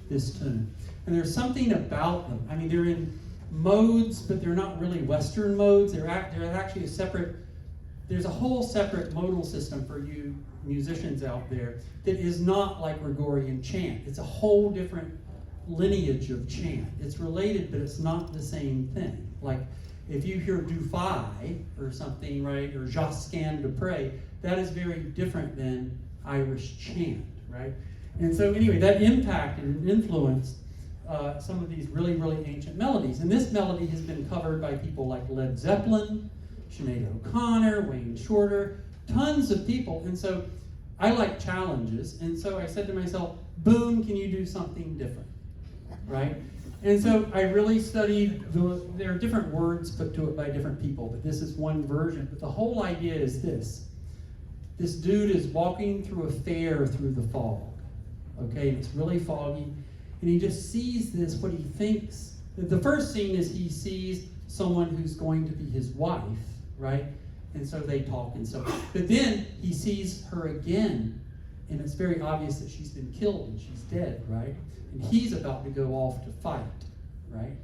This tune, and there's something about them. I mean, they're in modes, but they're not really Western modes. They're actually a separate. There's a whole separate modal system for you musicians out there that is not like Gregorian chant. It's a whole different lineage of chant. It's related, but it's not the same thing. Like if you hear Du Fi or something, right, or Josquin de Pré, that is very different than Irish chant, right? And so anyway, that impacted and influenced some of these really, really ancient melodies. And this melody has been covered by people like Led Zeppelin, Sinead O'Connor, Wayne Shorter, tons of people. And so I like challenges. And so I said to myself, Boone, can you do something different, right? And so I really studied, there are different words put to it by different people, but this is one version. But the whole idea is this. This dude is walking through a fair through the fog. Okay, and it's really foggy, and he just sees this, what he thinks. The first scene is he sees someone who's going to be his wife, right? And so they talk and so. But then he sees her again, and it's very obvious that she's been killed and she's dead, right? And he's about to go off to fight, right?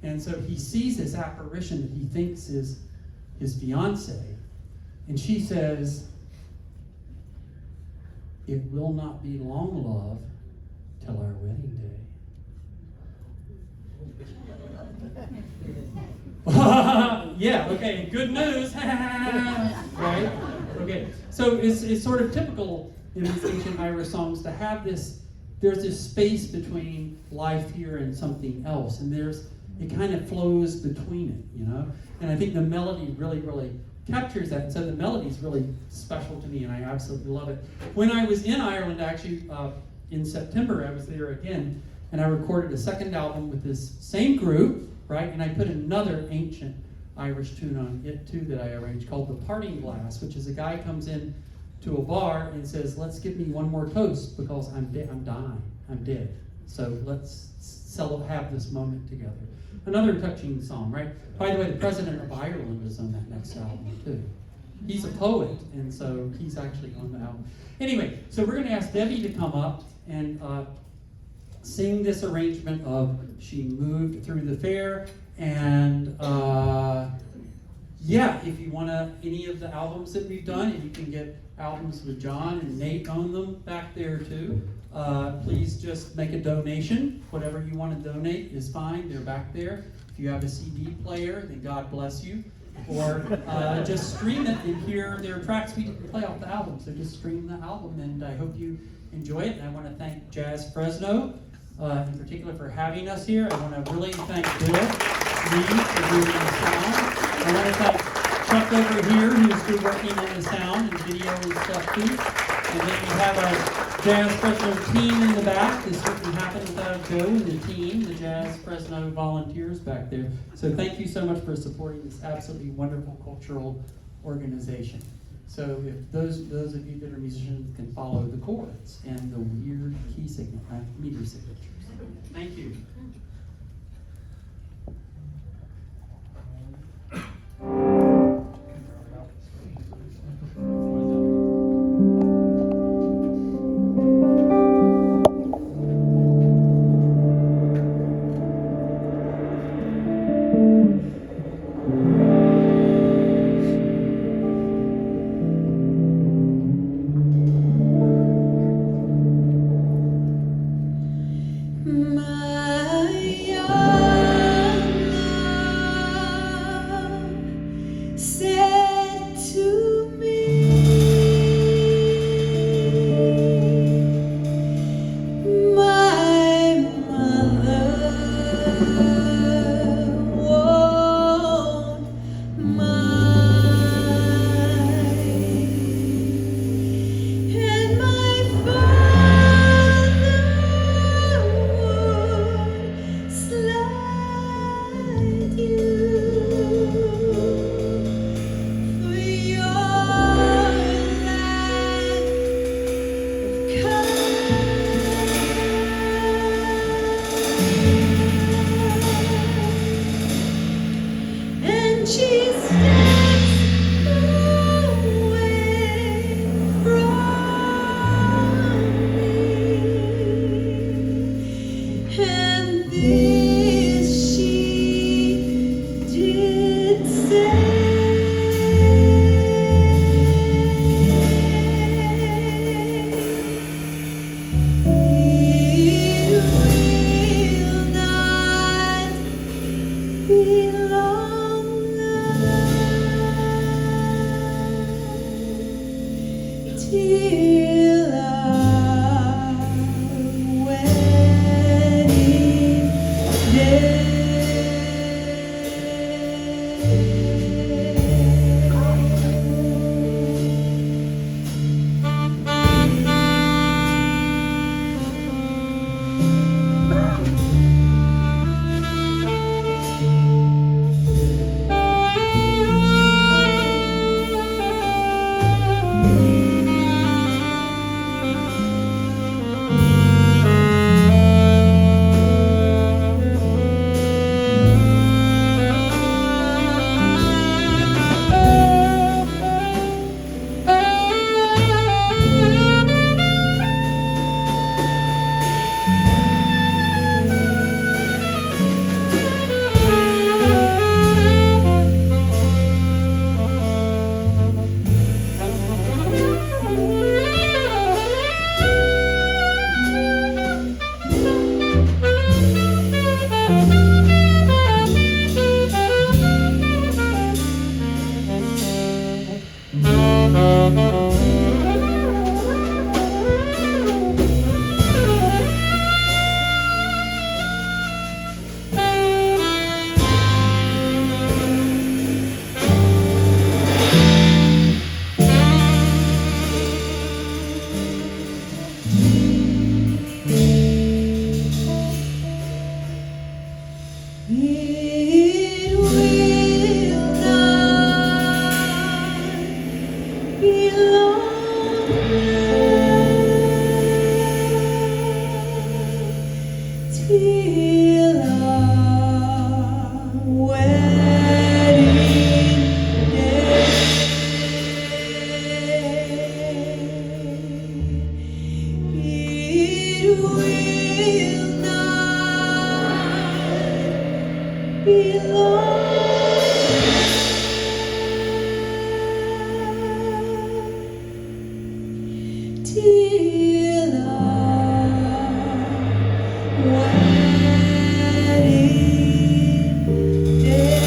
And so he sees this apparition that he thinks is his fiance, and she says, "It will not be long, love, till our wedding day." Yeah, okay, good news. Right? Okay, so it's sort of typical in these ancient Irish songs to have this, there's this space between life here and something else, and it kind of flows between it, And I think the melody really, really captures that. And so the melody is really special to me, and I absolutely love it. When I was in Ireland, actually, in September, I was there again, and I recorded a second album with this same group, right? And I put another ancient Irish tune on it too that I arranged called The Parting Glass, which is a guy comes in to a bar and says, "Let's give me one more toast because I'm dying, I'm dead. So let's have this moment together." Another touching song, right? By the way, the president of Ireland is on that next album too. He's a poet, and so he's actually on the album. Anyway, so we're going to ask Debbie to come up and sing this arrangement of "She Moved Through the Fair." And if you want any of the albums that we've done, and you can get albums with John and Nate own them back there too. Please just make a donation. Whatever you want to donate is fine. They're back there. If you have a CD player, then God bless you. Or just stream it and hear their tracks. We didn't play off the album, so just stream the album. And I hope you enjoy it. And I want to thank JazzFresno in particular for having us here. I want to really thank Bill Reed for doing the sound. I want to thank Chuck over here who's been working on the sound and video and stuff too. And then we have our JazzFresno team in the back. This wouldn't happen without Joe and the team, the JazzFresno volunteers back there. So thank you so much for supporting this absolutely wonderful cultural organization. So if those of you that are musicians can follow the chords and the weird key meter signatures. Thank you. My It will not be long till our wedding day. It will not be long till our wedding day.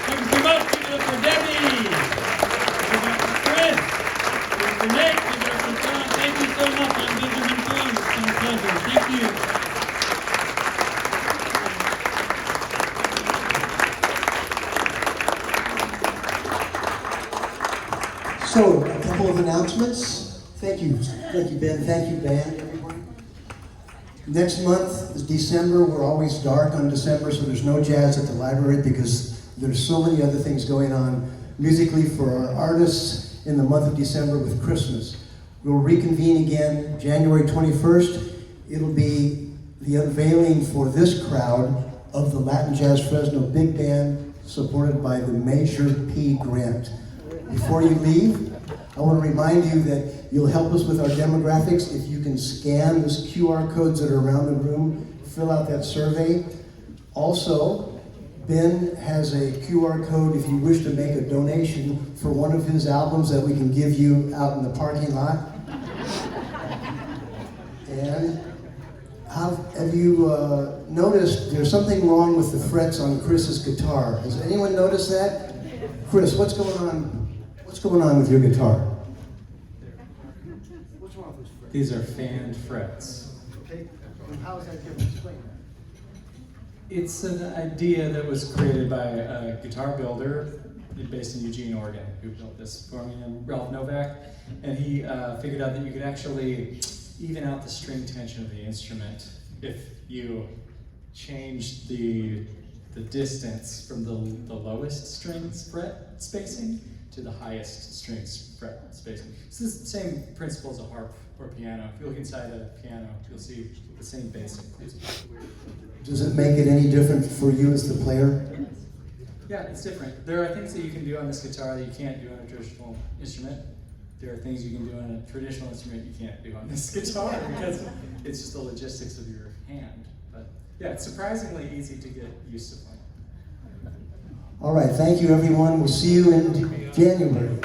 Thank you so much. Give it up for Debbie. Give it up for Chris. Give it up for Nate. Give it up for John. Thank you so much. I'm Benjamin Boone. It's been a pleasure. Thank you. So, a couple of announcements. Thank you, Ben. Thank you, band, everyone. Next month is December. We're always dark on December, so there's no jazz at the library because there's so many other things going on musically for our artists in the month of December with Christmas. We'll reconvene again January 21st. It'll be the unveiling for this crowd of the Latin Jazz Fresno Big Band, supported by the Measure P grant. Before you leave, I want to remind you that you'll help us with our demographics if you can scan those QR codes that are around the room, fill out that survey. Also, Ben has a QR code if you wish to make a donation for one of his albums that we can give you out in the parking lot. And have you noticed there's something wrong with the frets on Chris's guitar? Has anyone noticed that? Chris, what's going on? What's going on with your guitar? What's wrong with those frets? These are fanned frets. Okay, and how is that different? Explain that. It's an idea that was created by a guitar builder based in Eugene, Oregon, who built this for me, and Ralph Novak. And he figured out that you could actually even out the string tension of the instrument if you change the distance from the lowest strings fret spacing to the highest strings fret spacing. So this is the same principle as a harp or piano. If you look inside a piano, you'll see the same basic principle. Does it make it any different for you as the player? Yeah, it's different. There are things that you can do on this guitar that you can't do on a traditional instrument. There are things you can do on a traditional instrument you can't do on this guitar because it's just the logistics of your hand. But yeah, it's surprisingly easy to get used to playing. All right, thank you everyone. We'll see you in January.